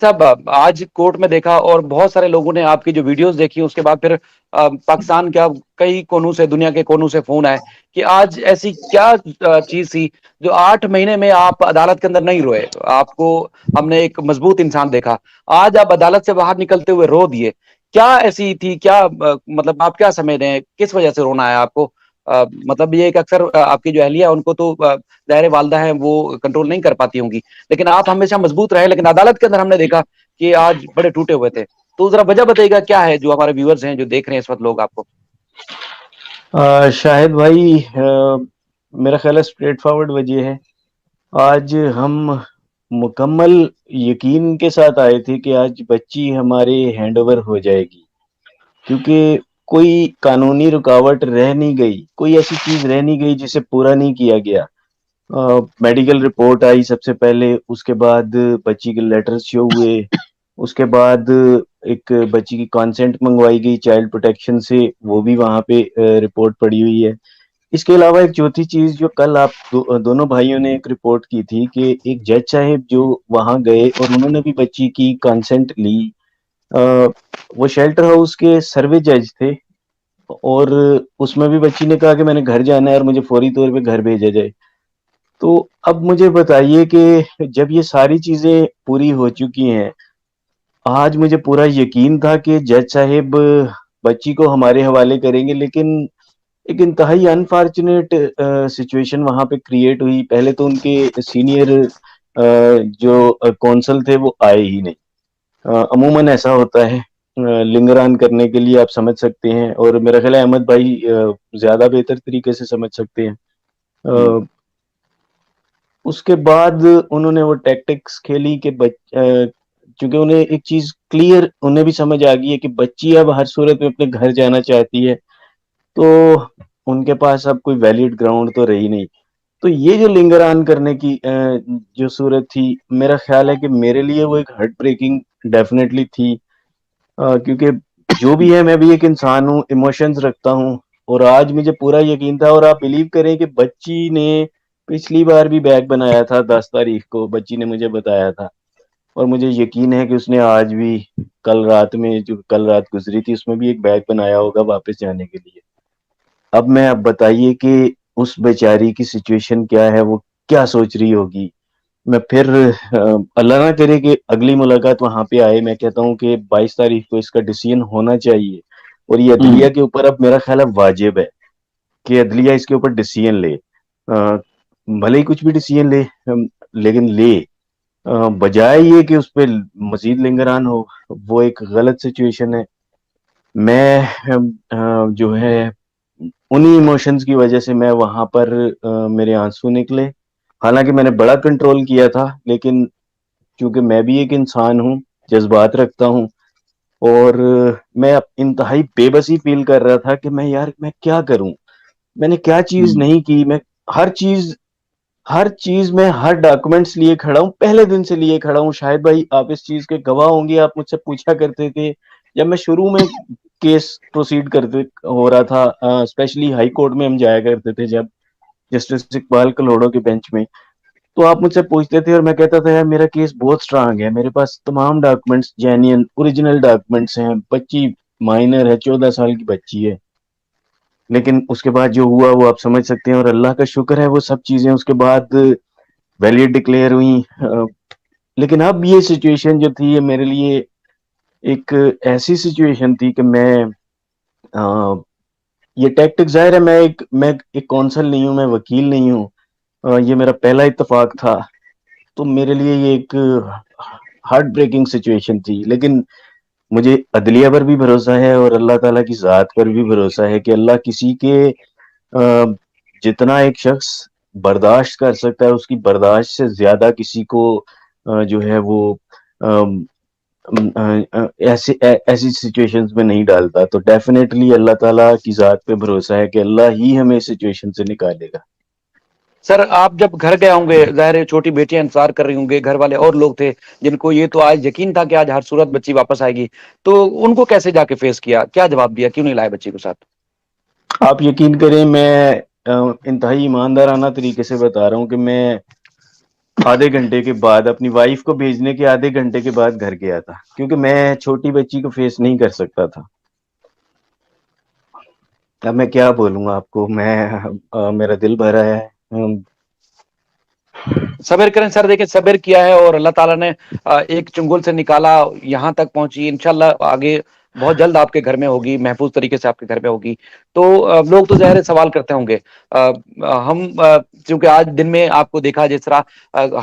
صاحب آج کورٹ میں دیکھا اور بہت سارے لوگوں نے آپ کی جو ویڈیوز دیکھی اس کے بعد پھر پاکستان کیا کئی کونوں سے دنیا کے کونوں سے فون آئے کہ آج ایسی کیا چیز تھی جو 8 مہینے میں آپ عدالت کے اندر نہیں روئے. آپ کو ہم نے ایک مضبوط انسان دیکھا, آج آپ عدالت سے باہر نکلتے ہوئے رو دیے. کیا ایسی تھی, کیا مطلب آپ کیا سمجھ رہے ہیں کس وجہ سے رونا ہے آپ کو؟ مطلب یہ کہ اکثر آپ کی جو اہلیہ ان کو تو ظاہر والدہ ہیں وہ کنٹرول نہیں کر پاتی ہوں گی, لیکن آپ ہمیشہ مضبوط رہے. لیکن عدالت کے اندر ہم نے دیکھا کہ آج بڑے ٹوٹے ہوئے تھے. تو ذرا وجہ بتائیے گا کیا ہے, جو ہمارے ویورز ہیں جو دیکھ رہے ہیں اس وقت لوگ آپ کو. شاہد بھائی, میرا خیال ہے اسٹریٹ فارورڈ وجہ ہے. آج ہم مکمل یقین کے ساتھ آئے تھے کہ آج بچی ہمارے ہینڈ اوور ہو جائے گی, کیونکہ کوئی قانونی رکاوٹ رہ نہیں گئی, کوئی ایسی چیز رہ نہیں گئی جسے پورا نہیں کیا گیا. میڈیکل رپورٹ آئی سب سے پہلے, اس کے بعد بچی کے لیٹرز شو ہوئے, اس کے بعد ایک بچی کی کانسینٹ منگوائی گئی چائلڈ پروٹیکشن سے, وہ بھی وہاں پہ رپورٹ پڑی ہوئی ہے. اس کے علاوہ ایک چوتھی چیز جو کل آپ دونوں بھائیوں نے ایک رپورٹ کی تھی کہ ایک جج صاحب جو وہاں گئے اور انہوں نے بھی بچی کی کانسینٹ لی, وہ شیلٹر ہاؤس کے سروے جج تھے, اور اس میں بھی بچی نے کہا کہ میں نے گھر جانا ہے اور مجھے فوری طور پہ گھر بھیجا جائے. تو اب مجھے بتائیے کہ جب یہ ساری چیزیں پوری ہو چکی ہیں, آج مجھے پورا یقین تھا کہ جج صاحب بچی کو ہمارے حوالے کریں گے, لیکن ایک انتہائی انفارچونیٹ سچویشن وہاں پہ کریٹ ہوئی. پہلے تو ان کے سینئر جو کونسل تھے وہ آئے ہی نہیں. عموماً ایسا ہوتا ہے لنگران کرنے کے لیے, آپ سمجھ سکتے ہیں, اور میرا خیال ہے احمد بھائی زیادہ بہتر طریقے سے سمجھ سکتے ہیں. اس کے بعد انہوں نے وہ ٹیکٹکس کھیلی کہ چونکہ انہیں ایک چیز کلیئر انہیں بھی سمجھ آ گئی ہے کہ بچی اب ہر صورت میں اپنے گھر جانا چاہتی ہے, تو ان کے پاس اب کوئی ویلڈ گراؤنڈ تو رہی نہیں. تو یہ جو لنگران کرنے کی جو صورت تھی, میرا خیال ہے کہ میرے لیے وہ ایک ہارٹ بریکنگ ڈیفینیٹلی تھی, کیونکہ جو بھی ہے میں بھی ایک انسان ہوں, ایموشنز رکھتا ہوں, اور آج مجھے پورا یقین تھا. اور آپ بلیو کریں کہ بچی نے پچھلی بار بھی بیگ بنایا تھا, 10 تاریخ کو بچی نے مجھے بتایا تھا, اور مجھے یقین ہے کہ اس نے آج بھی کل رات میں جو کل رات گزری تھی اس میں بھی ایک بیگ بنایا ہوگا واپس جانے کے لیے. اب میں اب بتائیے کہ اس بیچاری کی سچویشن کیا ہے, وہ کیا سوچ رہی ہوگی. میں پھر اللہ نہ کرے کہ اگلی ملاقات وہاں پہ آئے, میں کہتا ہوں کہ 22 تاریخ کو اس کا ڈیسیژن ہونا چاہیے, اور یہ عدلیہ کے اوپر اب میرا خیال ہے واجب ہے کہ عدلیہ اس کے اوپر ڈیسیژن لے. بھلے ہی کچھ بھی ڈیسیژن لے, لیکن لے, بجائے یہ کہ اس پہ مزید لنگران ہو. وہ ایک غلط سچویشن ہے. میں جو ہے انہی ایموشنز کی وجہ سے میں وہاں پر میرے آنسو نکلے. حالانکہ میں نے بڑا کنٹرول کیا تھا, لیکن چونکہ میں بھی ایک انسان ہوں, جذبات رکھتا ہوں, اور میں انتہائی بے بسی فیل کر رہا تھا کہ میں کیا کروں, میں نے کیا چیز نہیں کی. میں ہر چیز میں ہر ڈاکومنٹس لیے کھڑا ہوں, پہلے دن سے لیے کھڑا ہوں. شاہد بھائی آپ اس چیز کے گواہ ہوں گے, آپ مجھ سے پوچھا کرتے تھے جب میں شروع میں کیس پروسیڈ کرتے ہو رہا تھا, اسپیشلی ہائی کورٹ میں ہم جایا کرتے تھے جب جسٹس اقبال کلوڑوں کے بینچ میں, تو آپ مجھ سے پوچھتے تھے اور میں کہتا تھا یار میرا کیس بہت سٹرانگ ہے, میرے پاس تمام ڈاکومنٹس جینین اوریجنل ڈاکومنٹس ہیں, بچی مائنر ہے, 14 سال کی بچی ہے. لیکن اس کے بعد جو ہوا وہ آپ سمجھ سکتے ہیں, اور اللہ کا شکر ہے وہ سب چیزیں اس کے بعد ویلڈ ڈکلیئر ہوئی. لیکن اب یہ سچویشن جو تھی یہ میرے لیے ایک ایسی سچویشن تھی کہ میں یہ ٹیکٹک ظاہر ہے, میں ایک کونسل نہیں ہوں, میں وکیل نہیں ہوں, یہ میرا پہلا اتفاق تھا, تو میرے لیے یہ ایک ہارٹ بریکنگ سچویشن تھی. لیکن مجھے عدلیہ پر بھی بھروسہ ہے اور اللہ تعالیٰ کی ذات پر بھی بھروسہ ہے کہ اللہ کسی کے جتنا ایک شخص برداشت کر سکتا ہے اس کی برداشت سے زیادہ کسی کو جو ہے وہ ایسی سچویشنز میں نہیں ڈالتا. تو ڈیفینیٹلی اللہ تعالیٰ کی ذات پہ بھروسہ ہے کہ اللہ ہی ہمیں اس سچویشن سے نکالے گا. سر آپ جب گھر گئے ہوں گے, ظاہر چھوٹی بیٹیاں انتظار کر رہی ہوں گے, گھر والے اور لوگ تھے جن کو یہ تو آج یقین تھا کہ آج ہر صورت بچی واپس آئے گی, تو ان کو کیسے جا کے فیس کیا, کیا جواب دیا, کیوں نہیں لائے بچی کو ساتھ؟ آپ یقین کریں میں انتہائی ایماندارانہ طریقے سے بتا رہا ہوں کہ میں آدھے گھنٹے کے بعد، اپنی وائف کو بھیجنے کے آدھے گھنٹے کے بعد گھر گیا تھا، کیونکہ میں چھوٹی بچی کو فیس نہیں کر سکتا تھا. اب میں کیا بولوں گا آپ کو، میں میرا دل بھرا ہے. صبر کریں سر، دیکھیں صبر کیا ہے اور اللہ تعالیٰ نے ایک چنگل سے نکالا، یہاں تک پہنچی. انشاءاللہ آگے بہت جلد آپ کے گھر میں ہوگی، محفوظ طریقے سے آپ کے گھر میں ہوگی. تو لوگ تو ظاہر ہے سوال کرتے ہوں گے. ہم چونکہ آج دن میں آپ کو دیکھا، جس طرح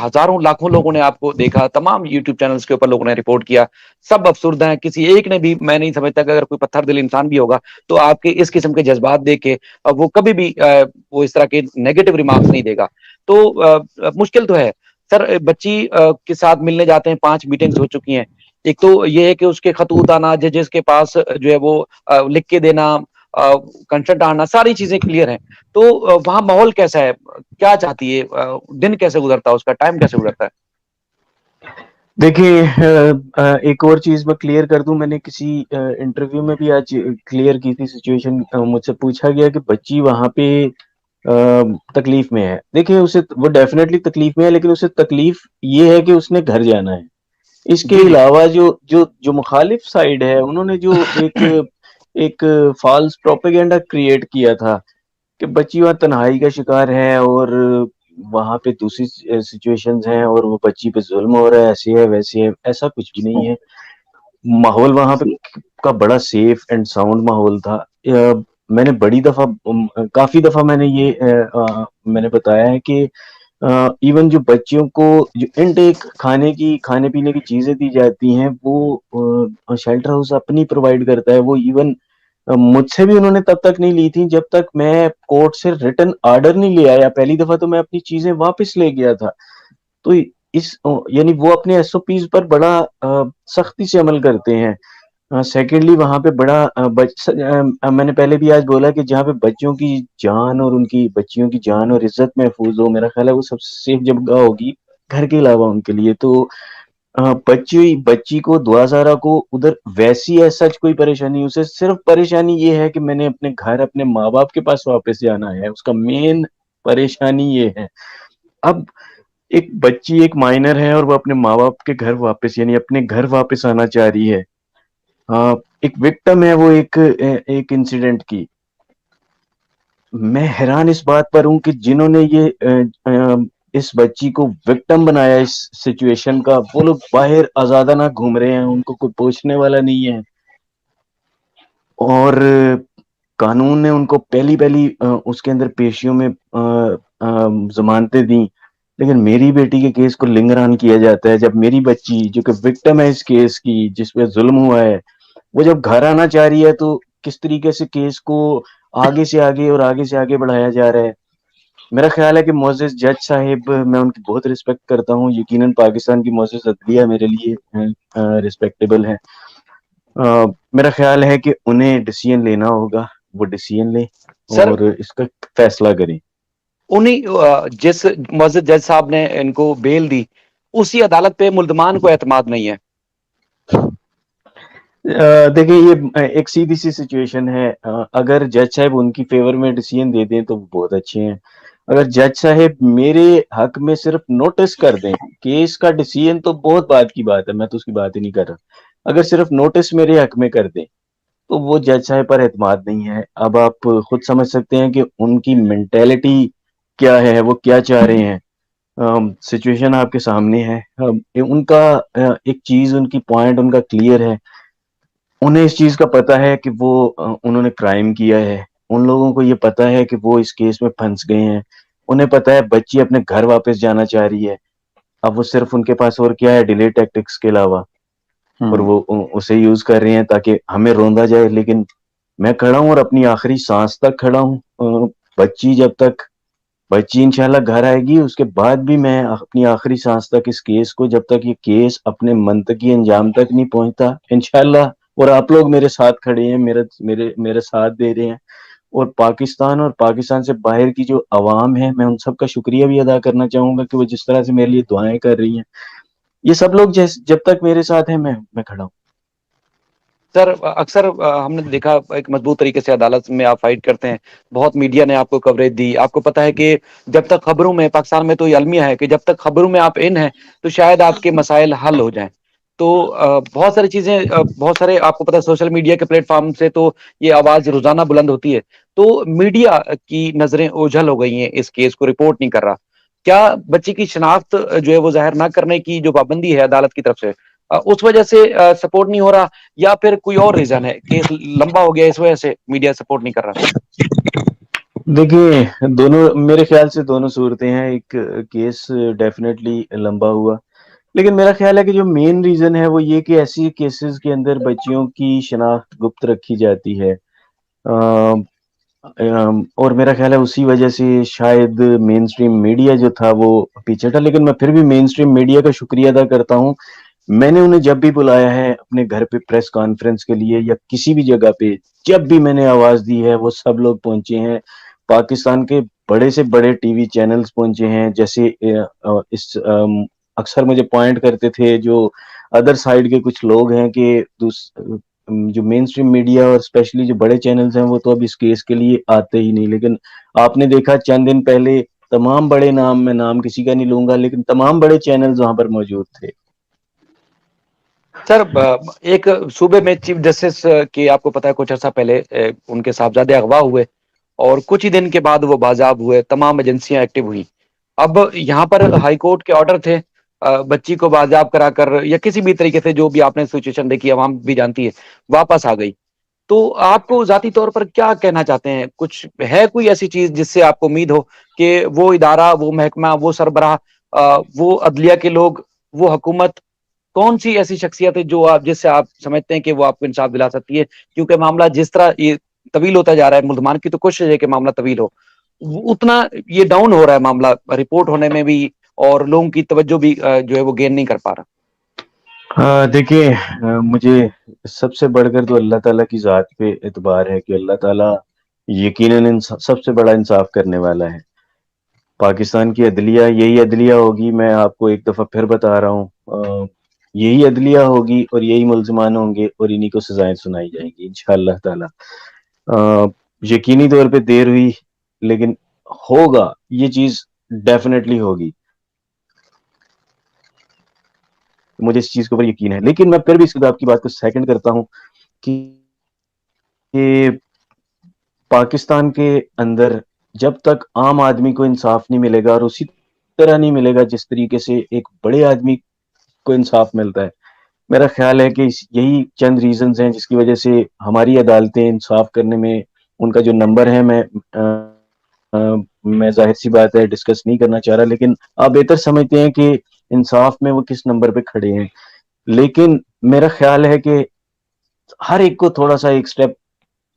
ہزاروں لاکھوں لوگوں نے آپ کو دیکھا، تمام یوٹیوب چینلز کے اوپر لوگوں نے رپورٹ کیا، سب افسردہ ہیں. کسی ایک نے بھی، میں نہیں سمجھتا کہ اگر کوئی پتھر دل انسان بھی ہوگا تو آپ کے اس قسم کے جذبات دیکھ کے وہ کبھی بھی وہ اس طرح کے نیگیٹو ریمارکس نہیں دے گا. تو مشکل تو ہے سر. بچی کے ساتھ ملنے جاتے ہیں، 5 میٹنگز ہو چکی ہیں. ایک تو یہ ہے کہ اس کے خطوط آنا، ججز کے پاس جو ہے وہ لکھ کے دینا، کنسنٹ آنا، ساری چیزیں کلیئر ہیں. تو وہاں ماحول کیسا ہے؟ کیا چاہتی ہے؟ دن کیسے گزرتا ہے اس کا؟ ٹائم کیسے گزرتا ہے؟ دیکھیے، ایک اور چیز میں کلیئر کر دوں. میں نے کسی انٹرویو میں بھی آج کلیئر کی تھی سچویشن. مجھ سے پوچھا گیا کہ بچی وہاں پہ تکلیف میں ہے. دیکھیں، اسے وہ ڈیفینیٹلی تکلیف میں ہے، لیکن اسے تکلیف یہ ہے کہ اس نے گھر جانا ہے. اس کے جی جی. علاوہ جو مخالف سائڈ ہے، انہوں نے جو ایک فالس پروپیگنڈا کریٹ کیا تھا کہ بچی وہاں تنہائی کا شکار ہے اور وہاں پہ دوسری سچویشنز ہیں اور وہ بچی پہ ظلم ہو رہا ہے، ایسی ہے ویسی ہے. ایسا کچھ بھی نہیں ہے. ماحول وہاں پہ کا بڑا سیف اینڈ ساؤنڈ ماحول تھا. میں نے کافی دفعہ میں نے میں نے بتایا ہے کہ ایون جو بچیوں کو جو انٹیک کھانے پینے کی چیزیں دی جاتی ہیں، وہ شیلٹر ہاؤس اپنی پرووائڈ کرتا ہے. وہ ایون مجھ سے بھی انہوں نے تب تک نہیں لی تھی جب تک میں کورٹ سے ریٹن آرڈر نہیں لے آیا. پہلی دفعہ تو میں اپنی چیزیں واپس لے گیا تھا. تو یعنی وہ اپنے ایس او پیز پر بڑا سختی سے عمل کرتے ہیں. سیکنڈلی وہاں پہ میں نے پہلے بھی آج بولا کہ جہاں پہ بچیوں کی جان اور بچیوں کی جان اور عزت محفوظ ہو، میرا خیال ہے وہ سب سے سیف جگہ ہوگی گھر کے علاوہ ان کے لیے. تو بچی کو، دعا زارا کو ادھر ویسی ایسا کوئی پریشانی، اسے صرف پریشانی یہ ہے کہ میں نے اپنے گھر، اپنے ماں باپ کے پاس واپس جانا ہے. اس کا مین پریشانی یہ ہے. اب ایک بچی ایک مائنر ہے اور وہ اپنے ماں باپ کے گھر واپس، یعنی اپنے گھر واپس آنا چاہ رہی ہے. ایک وکٹم ہے وہ ایک انسیڈنٹ کی. میں حیران اس بات پر ہوں کہ جنہوں نے اس بچی کو وکٹم بنایا اس سچویشن کا، وہ لوگ باہر آزادانہ گھوم رہے ہیں، ان کو کوئی پوچھنے والا نہیں ہے. اور قانون نے ان کو پہلی اس کے اندر پیشیوں میں ضمانتیں دیں. لیکن میری بیٹی کے کیس کو لنگران کیا جاتا ہے. جب میری بچی جو کہ وکٹم ہے اس کیس کی، جس پہ ظلم ہوا ہے، وہ جب گھر آنا چاہ رہی ہے تو کس طریقے سے کیس کو آگے سے آگے اور آگے سے آگے بڑھایا جا رہا ہے. میرا خیال ہے کہ معزز جج صاحب، میں ان کی بہت رسپیکٹ کرتا ہوں. یقیناً پاکستان کی معزز عدلیہ میرے لیے رسپیکٹیبل ہے. میرا خیال ہے کہ انہیں ڈیسیژن لینا ہوگا، وہ ڈیسیژن لیں سر اور اس کا فیصلہ کریں. جس مسجد جج صاحب نے ان کو بیل دی، اسی عدالت پہ ملزمان کو اعتماد نہیں ہے. دیکھیں، یہ ایک سیدھی سی سچویشن ہے. اگر جج صاحب ان کی فیور میں ڈیسیژن دے دیں تو بہت اچھے ہیں. اگر جج صاحب میرے حق میں صرف نوٹس کر دیں، کیس کا ڈیسیژن تو بہت بات کی بات ہے، میں تو اس کی بات ہی نہیں کر رہا. اگر صرف نوٹس میرے حق میں کر دیں تو وہ جج صاحب پر اعتماد نہیں ہے. اب آپ خود سمجھ سکتے ہیں کہ ان کی مینٹیلٹی کیا ہے، وہ کیا چاہ رہے ہیں. سچویشن آپ کے سامنے ہے. ان کا ایک چیز، ان کی پوائنٹ ان کا کلیئر ہے. انہیں اس چیز کا پتا ہے کہ انہوں نے کرائم کیا ہے. ان لوگوں کو یہ پتا ہے کہ وہ اس کیس میں پھنس گئے ہیں. انہیں پتا ہے بچی اپنے گھر واپس جانا چاہ رہی ہے. اب وہ صرف ان کے پاس اور کیا ہے، ڈیلے ٹیکٹکس کے علاوہ، اور وہ اسے یوز کر رہے ہیں تاکہ ہمیں روندا جائے. لیکن میں کھڑا ہوں اور اپنی آخری سانس تک کھڑا ہوں. بچی انشاءاللہ گھر آئے گی، اس کے بعد بھی میں اپنی آخری سانس تک اس کیس کو، جب تک یہ کیس اپنے منطقی انجام تک نہیں پہنچتا انشاءاللہ. اور آپ لوگ میرے ساتھ کھڑے ہیں، میرے ساتھ دے رہے ہیں. اور پاکستان سے باہر کی جو عوام ہے، میں ان سب کا شکریہ بھی ادا کرنا چاہوں گا کہ وہ جس طرح سے میرے لیے دعائیں کر رہی ہیں. یہ سب لوگ جب تک میرے ساتھ ہیں، میں کھڑا ہوں. سر اکثر ہم نے دیکھا ایک مضبوط طریقے سے عدالت میں آپ فائٹ کرتے ہیں، بہت میڈیا نے آپ کو کوریج دی، آپ کو پتا ہے کہ جب تک خبروں میں، پاکستان میں تو یہ المیہ ہے کہ جب تک خبروں میں آپ ان ہیں تو شاید آپ کے مسائل حل ہو جائیں. تو بہت ساری چیزیں، بہت سارے آپ کو پتا ہے سوشل میڈیا کے پلیٹ فارم سے تو یہ آواز روزانہ بلند ہوتی ہے. تو میڈیا کی نظریں اوجھل ہو گئی ہیں، اس کیس کو رپورٹ نہیں کر رہا. کیا بچی کی شناخت جو ہے وہ ظاہر نہ کرنے کی جو پابندی ہے عدالت کی طرف سے، اس وجہ سے سپورٹ نہیں ہو رہا، یا پھر کوئی اور ریزن ہے، کیس لمبا ہو گیا اس وجہ سے میڈیا سپورٹ نہیں کر رہا؟ دیکھیے، دونوں میرے خیال سے دونوں صورتیں ہیں. ایک کیس ڈیفینیٹلی لمبا ہوا، لیکن میرا خیال ہے کہ جو مین ریزن ہے وہ یہ کہ ایسی کیسز کے اندر بچیوں کی شناخت گپت رکھی جاتی ہے، اور میرا خیال ہے اسی وجہ سے شاید مین سٹریم میڈیا جو تھا وہ پیچھے تھا. لیکن میں پھر بھی مین سٹریم میڈیا کا شکریہ ادا کرتا ہوں. میں نے انہیں جب بھی بلایا ہے اپنے گھر پہ پریس کانفرنس کے لیے یا کسی بھی جگہ پہ، جب بھی میں نے آواز دی ہے وہ سب لوگ پہنچے ہیں. پاکستان کے بڑے سے بڑے ٹی وی چینلز پہنچے ہیں. جیسے اکثر مجھے پوائنٹ کرتے تھے جو ادر سائڈ کے کچھ لوگ ہیں کہ جو مین سٹریم میڈیا اور اسپیشلی جو بڑے چینلز ہیں وہ تو اب اس کیس کے لیے آتے ہی نہیں. لیکن آپ نے دیکھا چند دن پہلے تمام بڑے نام، میں نام کسی کا نہیں لوں گا، لیکن تمام بڑے چینلز وہاں پر موجود تھے. سر ایک صوبے میں چیف جسٹس کی آپ کو پتا ہے کچھ عرصہ پہلے ان کے صاحبزادے اغوا ہوئے، اور کچھ ہی دن کے بعد وہ بازیاب ہوئے، تمام ایجنسیاں ایکٹیو ہوئی. اب یہاں پر ہائی کورٹ کے آرڈر تھے بچی کو بازیاب کرا کر یا کسی بھی طریقے سے، جو بھی آپ نے سچویشن دیکھی عوام بھی جانتی ہے، واپس آ گئی. تو آپ کو ذاتی طور پر کیا کہنا چاہتے ہیں؟ کچھ ہے کوئی ایسی چیز جس سے آپ کو امید ہو کہ وہ ادارہ، وہ محکمہ، وہ سربراہ، وہ عدلیہ کے لوگ، وہ حکومت، کون سی ایسی شخصیت ہے جو آپ، جس سے آپ سمجھتے ہیں کہ وہ آپ کو انصاف دلا سکتی ہے؟ کیونکہ معاملہ جس طرح یہ طویل ہوتا جا رہا ہے، ملزمان کی تو کوشش ہے کہ معاملہ طویل ہو، اتنا یہ ڈاؤن ہو رہا ہے معاملہ رپورٹ ہونے میں بھی، اور لوگوں کی توجہ بھی جو ہے وہ گین نہیں کر پا رہا. دیکھیے، مجھے سب سے بڑھ کر تو اللہ تعالیٰ کی ذات پہ اعتبار ہے کہ اللہ تعالیٰ یقیناً سب سے بڑا انصاف کرنے والا ہے. پاکستان کی عدلیہ یہی عدلیہ ہوگی، میں آپ کو ایک دفعہ پھر بتا رہا ہوں، یہی عدلیہ ہوگی اور یہی ملزمان ہوں گے اور انہی کو سزائیں سنائی جائیں گی انشاءاللہ تعالی. یقینی طور پہ دیر ہوئی، لیکن ہوگا، یہ چیز ڈیفینیٹلی ہوگی. مجھے اس چیز کے اوپر یقین ہے. لیکن میں پھر بھی اس آپ کی بات کو سیکنڈ کرتا ہوں کہ پاکستان کے اندر جب تک عام آدمی کو انصاف نہیں ملے گا، اور اسی طرح نہیں ملے گا جس طریقے سے ایک بڑے آدمی کو انصاف ملتا ہے، میرا خیال ہے کہ یہی چند ریزنز ہیں جس کی وجہ سے ہماری عدالتیں انصاف کرنے میں ان کا جو نمبر ہے، میں ظاہر سی بات ہے ڈسکس نہیں کرنا چاہ رہا، لیکن آپ بہتر سمجھتے ہیں کہ انصاف میں وہ کس نمبر پہ کھڑے ہیں. لیکن میرا خیال ہے کہ ہر ایک کو تھوڑا سا ایک سٹیپ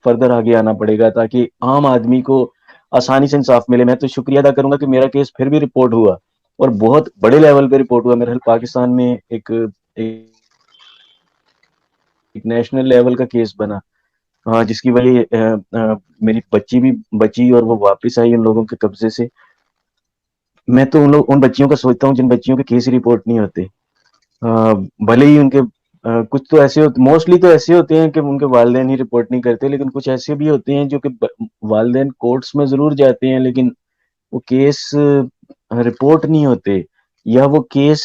فردر آگے آنا پڑے گا تاکہ عام آدمی کو آسانی سے انصاف ملے. میں تو شکریہ ادا کروں گا کہ میرا کیس پھر بھی رپورٹ ہوا، اور بہت بڑے لیول پہ رپورٹ ہوا. میرے خیال پاکستان میں ایک نیشنل لیول کا کیس بنا، جس کی وجہ میری بچی بھی بچی اور وہ واپس آئی ان لوگوں کے قبضے سے. میں تو ان بچیوں کا سوچتا ہوں جن بچیوں کے کیس رپورٹ نہیں ہوتے، بھلے ہی ان کے کچھ تو ایسے ہوتے، موسٹلی تو ایسے ہوتے ہیں کہ ان کے والدین ہی رپورٹ نہیں کرتے، لیکن کچھ ایسے بھی ہوتے ہیں جو کہ والدین کورٹس میں ضرور جاتے ہیں لیکن وہ کیس رپورٹ نہیں ہوتے، یا وہ کیس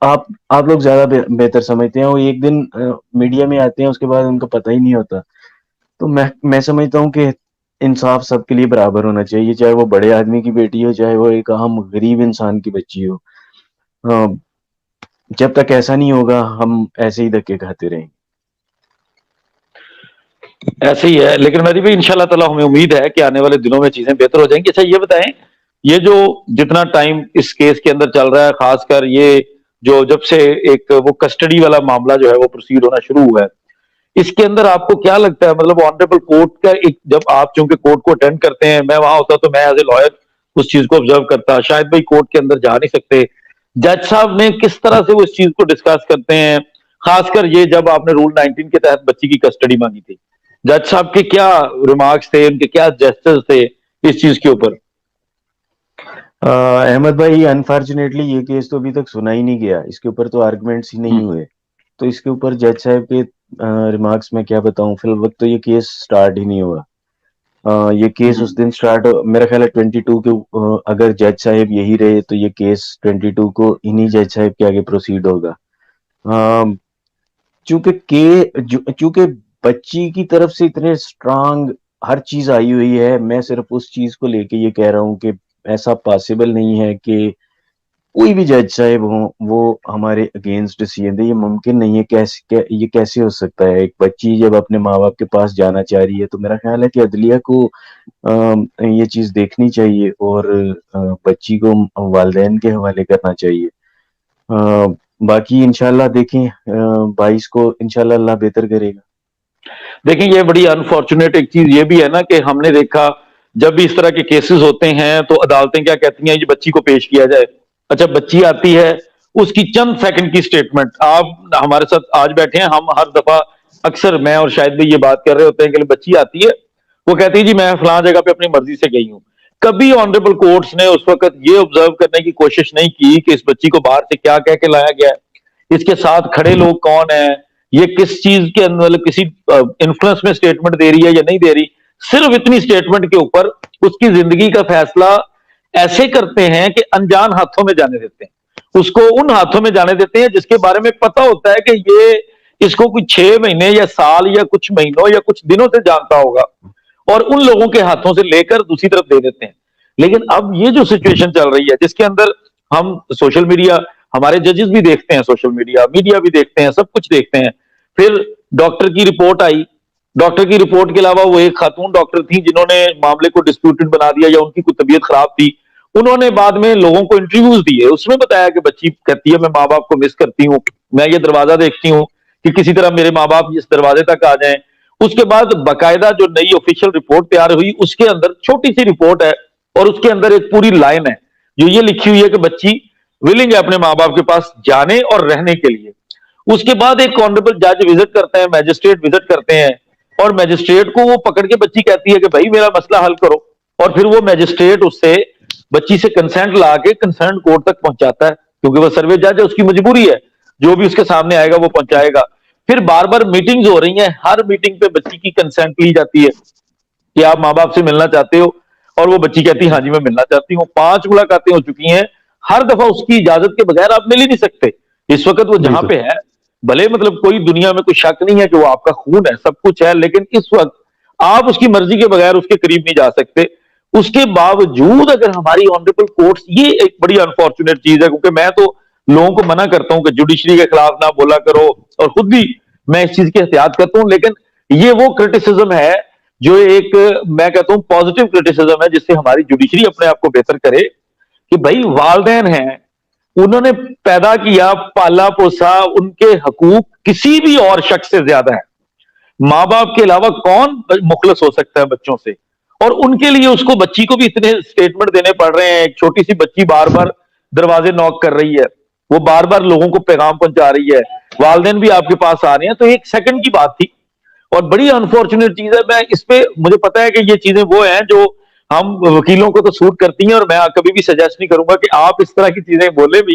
آپ لوگ زیادہ بہتر سمجھتے ہیں، وہ ایک دن میڈیا میں آتے ہیں اس کے بعد ان کو پتہ ہی نہیں ہوتا. تو میں سمجھتا ہوں کہ انصاف سب کے لیے برابر ہونا چاہیے، چاہے وہ بڑے آدمی کی بیٹی ہو، چاہے وہ ایک عام غریب انسان کی بچی ہو. جب تک ایسا نہیں ہوگا ہم ایسے ہی دھکے کھاتے رہیں گے. ایسے ہی ہے، لیکن مہدی بھائی انشاءاللہ تعالی ہمیں امید ہے کہ آنے والے دنوں میں چیزیں بہتر ہو جائیں گی. اچھا یہ بتائیں، یہ جو جتنا ٹائم اس کیس کے اندر چل رہا ہے، خاص کر یہ جو جب سے ایک وہ کسٹڈی والا معاملہ جو ہے وہ پروسیڈ ہونا شروع ہوا ہے، اس کے اندر آپ کو کیا لگتا ہے؟ مطلب آنریبل کورٹ کا ایک، جب آپ چونکہ کورٹ کو اٹینڈ کرتے ہیں، میں وہاں ہوتا تو میں ایز اے لائر اس چیز کو آبزرو کرتا، شاید بھائی کورٹ کے اندر جا نہیں سکتے، جج صاحب نے کس طرح سے وہ اس چیز کو ڈسکس کرتے ہیں؟ خاص کر یہ جب آپ نے رول 19 کے تحت بچی کی کسٹڈی مانگی تھی، جج صاحب کے کیا ریمارکس تھے، ان کے کیا جسٹرز تھے اس چیز کے اوپر؟ احمد بھائی، انفارچونیٹلی یہ کیس تو ابھی تک سنا ہی نہیں گیا، اس کے اوپر تو آرگومنٹس ہی نہیں ہوئے، تو اس کے اوپر جج صاحب کے ریمارکس میں کیا بتاؤں، فی الوقت تو یہ کیس سٹارٹ ہی نہیں ہوا. یہ کیس اس دن سٹارٹ، میرا خیال ہے 22 کے، اگر جج صاحب یہی رہے تو یہ کیس 22 کو انہی جج صاحب کے آگے پروسیڈ ہوگا. چونکہ بچی کی طرف سے اتنے اسٹرانگ ہر چیز آئی ہوئی ہے، میں صرف اس چیز کو لے کے یہ کہہ رہا ہوں کہ ایسا پاسبل نہیں ہے کہ کوئی بھی جج صاحب ہوں وہ ہمارے اگینسٹ ڈیسیژن دے. یہ ممکن نہیں ہے. یہ کیسے ہو سکتا ہے؟ ایک بچی جب اپنے ماں باپ کے پاس جانا چاہ رہی ہے تو میرا خیال ہے کہ عدلیہ کو یہ چیز دیکھنی چاہیے اور بچی کو والدین کے حوالے کرنا چاہیے. باقی انشاءاللہ دیکھیں 22 کو انشاءاللہ اللہ بہتر کرے گا. دیکھیں یہ بڑی انفارچونیٹ ایک چیز یہ بھی ہے نا کہ ہم نے دیکھا جب بھی اس طرح کے کیسز ہوتے ہیں تو عدالتیں کیا کہتی ہیں، یہ بچی کو پیش کیا جائے. اچھا بچی آتی ہے، اس کی چند سیکنڈ کی سٹیٹمنٹ، آپ ہمارے ساتھ آج بیٹھے ہیں، ہم ہر دفعہ اکثر میں اور شاید بھی یہ بات کر رہے ہوتے ہیں کہ بچی آتی ہے، وہ کہتی ہے جی میں فلاں جگہ پہ اپنی مرضی سے گئی ہوں. کبھی آنریبل کورٹس نے اس وقت یہ آبزرو کرنے کی کوشش نہیں کی کہ اس بچی کو باہر سے کیا کہہ کے لایا گیا ہے، اس کے ساتھ کھڑے لوگ کون ہیں، یہ کس چیز کے اندر کسی انفلوئنس میں سٹیٹمنٹ دے رہی ہے یا نہیں دے رہی. صرف اتنی سٹیٹمنٹ کے اوپر اس کی زندگی کا فیصلہ ایسے کرتے ہیں کہ انجان ہاتھوں میں جانے دیتے ہیں، اس کو ان ہاتھوں میں جانے دیتے ہیں جس کے بارے میں پتا ہوتا ہے کہ یہ اس کو کوئی 6 مہینے یا سال یا کچھ مہینوں یا کچھ دنوں سے جانتا ہوگا، اور ان لوگوں کے ہاتھوں سے لے کر دوسری طرف دے دیتے ہیں. لیکن اب یہ جو سچویشن چل رہی ہے جس کے اندر ہم سوشل میڈیا، ہمارے ججز بھی دیکھتے ہیں، سوشل میڈیا بھی دیکھتے ہیں، سب کچھ دیکھتے ہیں. پھر ڈاکٹر کی رپورٹ آئی، ڈاکٹر کی رپورٹ کے علاوہ وہ ایک خاتون ڈاکٹر تھی جنہوں نے معاملے کو ڈسپیوٹڈ بنا دیا یا ان کی کوئی طبیعت خراب تھی، انہوں نے بعد میں لوگوں کو انٹرویوز دیے، اس میں بتایا کہ بچی کہتی ہے میں ماں باپ کو مس کرتی ہوں، میں یہ دروازہ دیکھتی ہوں کہ کسی طرح میرے ماں باپ اس دروازے تک آ جائیں. اس کے بعد باقاعدہ جو نئی آفیشیل رپورٹ تیار ہوئی اس کے اندر چھوٹی سی رپورٹ ہے اور اس کے اندر ایک پوری لائن ہے جو یہ لکھی ہوئی ہے کہ بچی ولنگ ہے اپنے ماں باپ کے پاس جانے اور رہنے کے لیے. اس کے بعد ایک آنریبل جج وزٹ کرتے ہیں، میجسٹریٹ وزٹ کرتے ہیں، اور میجسٹریٹ کو وہ پکڑ کے بچی کہتی ہے کہ بھائی میرا مسئلہ حل کرو، اور پھر وہ میجسٹریٹ اس سے بچی سے کنسنٹ لا کے کنسرن کورٹ تک پہنچاتا ہے کیونکہ وہ سروے جج ہے، اس کی مجبوری ہے جو بھی اس کے سامنے آئے گا وہ پہنچائے گا. پھر بار بار میٹنگز ہو رہی ہیں، ہر میٹنگ پہ بچی کی کنسنٹ لی جاتی ہے کہ آپ ماں باپ سے ملنا چاہتے ہو، اور وہ بچی کہتی ہے ہاں جی میں ملنا چاہتی ہوں. 5 ملاقاتیں ہو چکی ہیں، ہر دفعہ اس کی اجازت کے بغیر آپ مل ہی نہیں سکتے. اس وقت وہ جہاں بالکل پہ ہے، بھلے مطلب کوئی دنیا میں کوئی شک نہیں ہے کہ وہ آپ کا خون ہے، سب کچھ ہے، لیکن اس وقت آپ اس کی مرضی کے بغیر اس کے قریب نہیں جا سکتے. اس کے باوجود اگر ہماری آنریبل کورٹس، یہ ایک بڑی انفارچونیٹ چیز ہے کیونکہ میں تو لوگوں کو منع کرتا ہوں کہ جوڈیشری کے خلاف نہ بولا کرو، اور خود بھی میں اس چیز کی احتیاط کرتا ہوں، لیکن یہ وہ کرٹیسزم ہے جو ایک میں کہتا ہوں پازیٹیو کرٹیسزم ہے جس سے ہماری جوڈیشری اپنے آپ کو بہتر کرے کہ بھائی والدین ہیں، انہوں نے پیدا کیا، پالا پوسا، ان کے حقوق کسی بھی اور شخص سے زیادہ ہے. ماں باپ کے علاوہ کون مخلص ہو سکتا ہے بچوں سے، اور ان کے لیے اس کو بچی کو بھی اتنے سٹیٹمنٹ دینے پڑ رہے ہیں. ایک چھوٹی سی بچی بار بار دروازے نوک کر رہی ہے، وہ بار بار لوگوں کو پیغام پہنچا رہی ہے، والدین بھی آپ کے پاس آ رہے ہیں، تو ایک سیکنڈ کی بات تھی اور بڑی انفارچونیٹ چیز ہے. میں اس پہ مجھے پتا ہے کہ یہ چیزیں وہ ہیں جو ہم وکیلوں کو تو سوٹ کرتی ہیں، اور میں کبھی بھی سجیسٹ نہیں کروں گا کہ آپ اس طرح کی چیزیں بولیں بھی،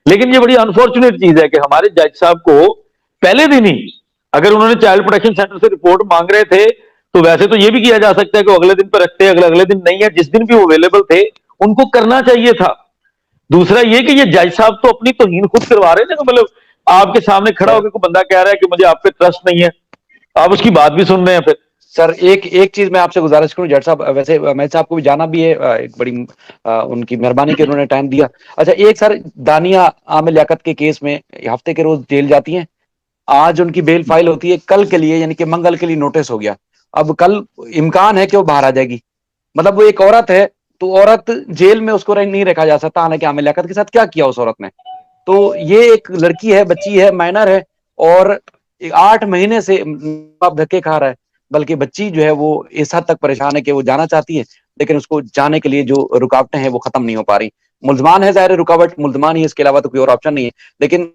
لیکن یہ بڑی انفارچونیٹ چیز ہے کہ ہمارے جج صاحب کو پہلے دن ہی، اگر انہوں نے چائلڈ پروٹیکشن سینٹر سے رپورٹ مانگ رہے تھے تو ویسے تو یہ بھی کیا جا سکتا ہے کہ وہ اگلے دن پہ رکھتے، اگلے دن نہیں ہے، جس دن بھی وہ اویلیبل تھے ان کو کرنا چاہیے تھا. دوسرا یہ کہ یہ جج صاحب تو اپنی توہین خود کروا رہے تھے، مطلب آپ کے سامنے کھڑا ہو کے کوئی بندہ کہہ رہا ہے کہ مجھے آپ پہ ٹرسٹ نہیں ہے، آپ اس کی بات بھی سن رہے ہیں. پھر سر ایک چیز میں آپ سے گزارش کروں جج صاحب، ویسے میں صاحب کو بھی جانا بھی ہے، ایک بڑی ان کی مہربانی کہ انہوں نے ٹائم دیا. اچھا ایک سر، دانیہ عامر لیاقت کے کیس میں ہفتے کے روز جیل جاتی ہیں، آج ان کی بیل فائل ہوتی ہے، کل کے لیے یعنی کہ منگل کے لیے نوٹس ہو گیا، اب کل امکان ہے کہ وہ باہر آ جائے گی. مطلب وہ ایک عورت ہے تو عورت جیل میں اس کو نہیں رکھا جا سکتا، حالانکہ عامر لیاقت کے ساتھ کیا کیا اس عورت نے. تو یہ ایک لڑکی ہے، بچی ہے، مائنر ہے، اور 8 مہینے سے باپ دھکے کھا رہا ہے. بلکہ بچی جو ہے وہ اس حد تک پریشان ہے کہ وہ جانا چاہتی ہے، لیکن اس کو جانے کے لیے جو رکاوٹیں ہیں وہ ختم نہیں ہو پا رہی. ملزمان ہے ظاہر رکاوٹ، ملزمان ہی، اس کے علاوہ تو کوئی اور آپشن نہیں ہے. لیکن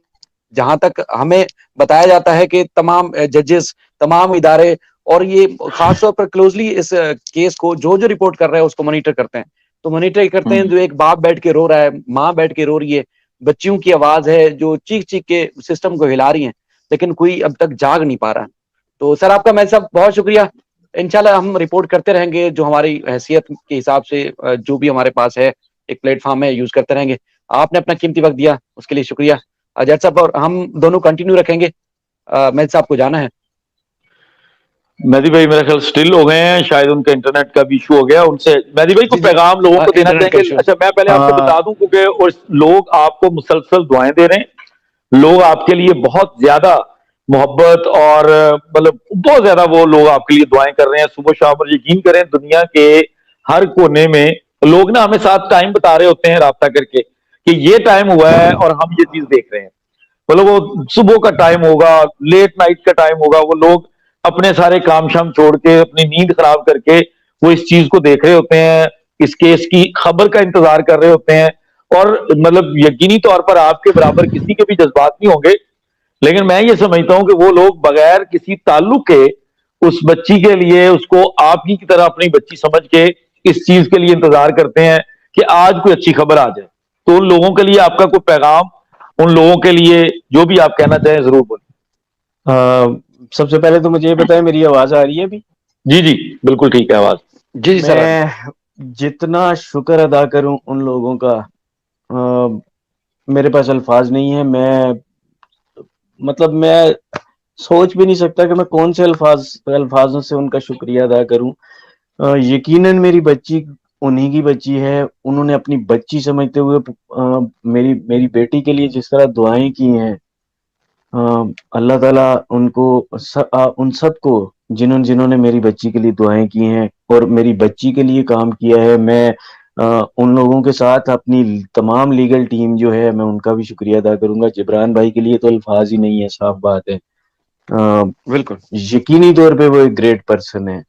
جہاں تک ہمیں بتایا جاتا ہے کہ تمام ججز، تمام ادارے، اور یہ خاص طور پر کلوزلی اس کیس کو جو رپورٹ کر رہے ہیں اس کو مانیٹر کرتے ہیں. تو مانیٹر کرتے ہیں، جو ایک باپ بیٹھ کے رو رہا ہے، ماں بیٹھ کے رو رہی ہے، بچیوں کی آواز ہے جو چیخ چیخ کے سسٹم کو ہلا رہی ہیں. لیکن کوئی اب تک جاگ نہیں پا رہا. تو سر آپ کا میں صاحب بہت شکریہ. انشاءاللہ ہم رپورٹ کرتے رہیں گے جو ہماری حیثیت کے حساب سے جو بھی ہمارے پاس ہے ایک پلیٹ فارم ہے یوز کرتے رہیں گے. آپ نے اپنا قیمتی وقت دیا اس کے لیے شکریہ. جج صاحب اور ہم دونوں کنٹینیو رکھیں گے. مہدی صاحب کو جانا ہے. مہدی بھائی میرا خیال سٹل ہو گئے ہیں, شاید ان کا انٹرنیٹ کا بھی ایشو ہو گیا. ان سے مہدی بھائی کو پیغام لوگوں کو دینا چاہیں گے. اچھا میں پہلے آپ کو بتا دوں کیونکہ لوگ آپ کو مسلسل دعائیں دے رہے ہیں, لوگ آپ کے لیے بہت زیادہ محبت اور مطلب بہت زیادہ وہ لوگ آپ کے لیے دعائیں کر رہے ہیں صبح شام. اور یقین کریں دنیا کے ہر کونے میں لوگ نا ہمیں ساتھ ٹائم بتا رہے ہوتے ہیں رابطہ کر کے کہ یہ ٹائم ہوا ہے اور ہم یہ چیز دیکھ رہے ہیں. مطلب وہ صبح کا ٹائم ہوگا, لیٹ نائٹ کا ٹائم ہوگا, وہ لوگ اپنے سارے کام شام چھوڑ کے اپنی نیند خراب کر کے وہ اس چیز کو دیکھ رہے ہوتے ہیں, اس کیس کی خبر کا انتظار کر رہے ہوتے ہیں. اور مطلب یقینی طور پر آپ کے برابر کسی کے بھی جذبات نہیں ہوں گے, لیکن میں یہ سمجھتا ہوں کہ وہ لوگ بغیر کسی تعلق کے اس بچی کے لیے اس کو آپ ہی کی طرح اپنی بچی سمجھ کے اس چیز کے لیے انتظار کرتے ہیں کہ آج کوئی اچھی خبر آ جائے. تو ان لوگوں کے لیے آپ کا کوئی پیغام, ان لوگوں کے لیے جو بھی آپ کہنا چاہیں ضرور بولیں. سب سے پہلے تو مجھے یہ بتائیں میری آواز آ رہی ہے ابھی؟ جی جی بالکل ٹھیک ہے آواز. جی سر. میں جتنا شکر ادا کروں ان لوگوں کا میرے پاس الفاظ نہیں ہے. میں سوچ بھی نہیں سکتا کہ میں کون سے الفاظوں سے ان کا شکریہ ادا کروں. یقیناً میری بچی انہی کی بچی ہے. انہوں نے اپنی بچی سمجھتے ہوئے میری بیٹی کے لیے جس طرح دعائیں کی ہیں, اللہ تعالیٰ ان سب کو جنہوں نے میری بچی کے لیے دعائیں کی ہیں اور میری بچی کے لیے کام کیا ہے, میں ان لوگوں کے ساتھ اپنی تمام لیگل ٹیم جو ہے میں ان کا بھی شکریہ ادا کروں گا. جبران بھائی کے لیے تو الفاظ ہی نہیں ہے, صاف بات ہے. بالکل یقینی طور پہ وہ ایک گریٹ پرسن ہے.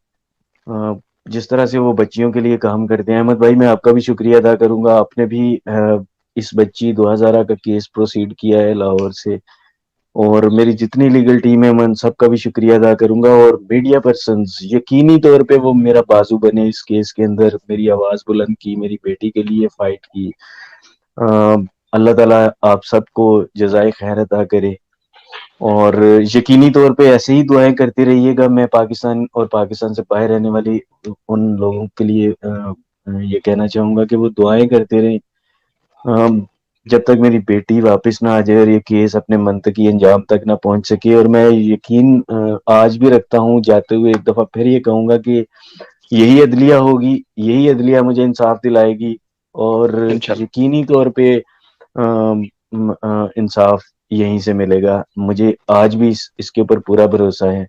جس طرح سے وہ بچیوں کے لیے کام کرتے ہیں. احمد بھائی میں آپ کا بھی شکریہ ادا کروں گا. آپ نے بھی اس بچی 2000 کا کیس پروسیڈ کیا ہے لاہور سے, اور میری جتنی لیگل ٹیم ہے میں ان سب کا بھی شکریہ ادا کروں گا. اور میڈیا پرسنز یقینی طور پہ وہ میرا بازو بنے اس کیس کے اندر, میری آواز بلند کی, میری بیٹی کے لیے فائٹ کی. اللہ تعالیٰ آپ سب کو جزائے خیر عطا کرے, اور یقینی طور پہ ایسے ہی دعائیں کرتے رہیے گا. میں پاکستان اور پاکستان سے باہر رہنے والی ان لوگوں کے لیے یہ کہنا چاہوں گا کہ وہ دعائیں کرتے رہیں جب تک میری بیٹی واپس نہ آ جائے اور یہ کیس اپنے منطقی انجام تک نہ پہنچ سکے. اور میں یقین آج بھی رکھتا ہوں, جاتے ہوئے ایک دفعہ پھر یہ کہوں گا کہ یہی عدلیہ ہوگی, یہی عدلیہ مجھے انصاف دلائے گی, اور یقینی طور پہ انصاف یہیں سے ملے گا. مجھے آج بھی اس کے اوپر پورا بھروسہ ہے.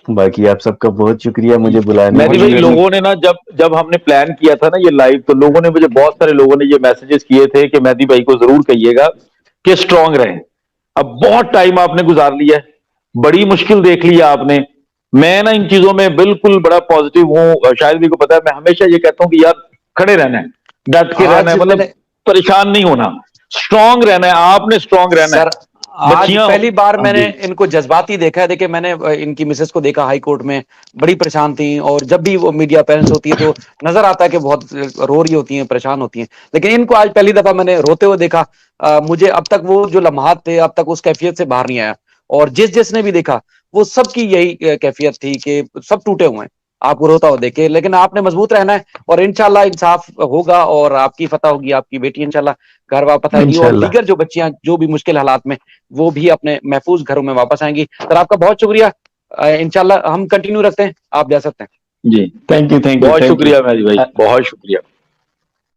باقی آپ سب کا بہت شکریہ مجھے بلانے مہدی کے بھائی لیے. لوگوں نے نا جب ہم نے پلان کیا تھا نا یہ لائیو, تو لوگوں نے مجھے بہت سارے لوگوں نے یہ میسیجز کیے تھے کہ مہدی بھائی کو ضرور کہیے گا کہ اسٹرانگ رہیں. اب بہت ٹائم آپ نے گزار لیا ہے, بڑی مشکل دیکھ لیا آپ نے. میں نا ان چیزوں میں بالکل بڑا پازیٹیو ہوں. شاید بھی کو پتا ہے میں ہمیشہ یہ کہتا ہوں کہ یار کھڑے رہنا ہے, ڈٹ کے رہنا ہے, مطلب پریشان نہیں ہونا, اسٹرانگ رہنا ہے. آپ نے اسٹرانگ رہنا سر ہے. آج بچیاں پہلی بار میں نے جی ان کو جذباتی دیکھا ہے. دیکھیں میں نے ان کی مسز کو دیکھا ہائی کورٹ میں, بڑی پریشان تھیں, اور جب بھی وہ میڈیا اپیرنس ہوتی ہے تو نظر آتا ہے کہ بہت رو رہی ہوتی ہیں, پریشان ہوتی ہیں. لیکن ان کو آج پہلی دفعہ میں نے روتے ہوئے دیکھا. مجھے اب تک وہ جو لمحات تھے اب تک اس کیفیت سے باہر نہیں آیا, اور جس نے بھی دیکھا وہ سب کی یہی کیفیت تھی کہ سب ٹوٹے ہوئے ہیں آپ کو روتا ہوا دیکھے. لیکن آپ نے مضبوط رہنا ہے, اور انشاءاللہ انصاف ہوگا, اور آپ کی فتح ہوگی, آپ کی بیٹی انشاءاللہ گھر واپس آئے گی, اور انشاءاللہ دیگر جو بچیاں جو بھی مشکل حالات میں وہ بھی اپنے محفوظ گھروں میں واپس آئیں گی. سر آپ کا بہت شکریہ. انشاءاللہ ہم کنٹینیو رکھتے ہیں, آپ جا سکتے ہیں. جی تھینک یو بہت شکریہ مہدی بھائی, بہت شکریہ.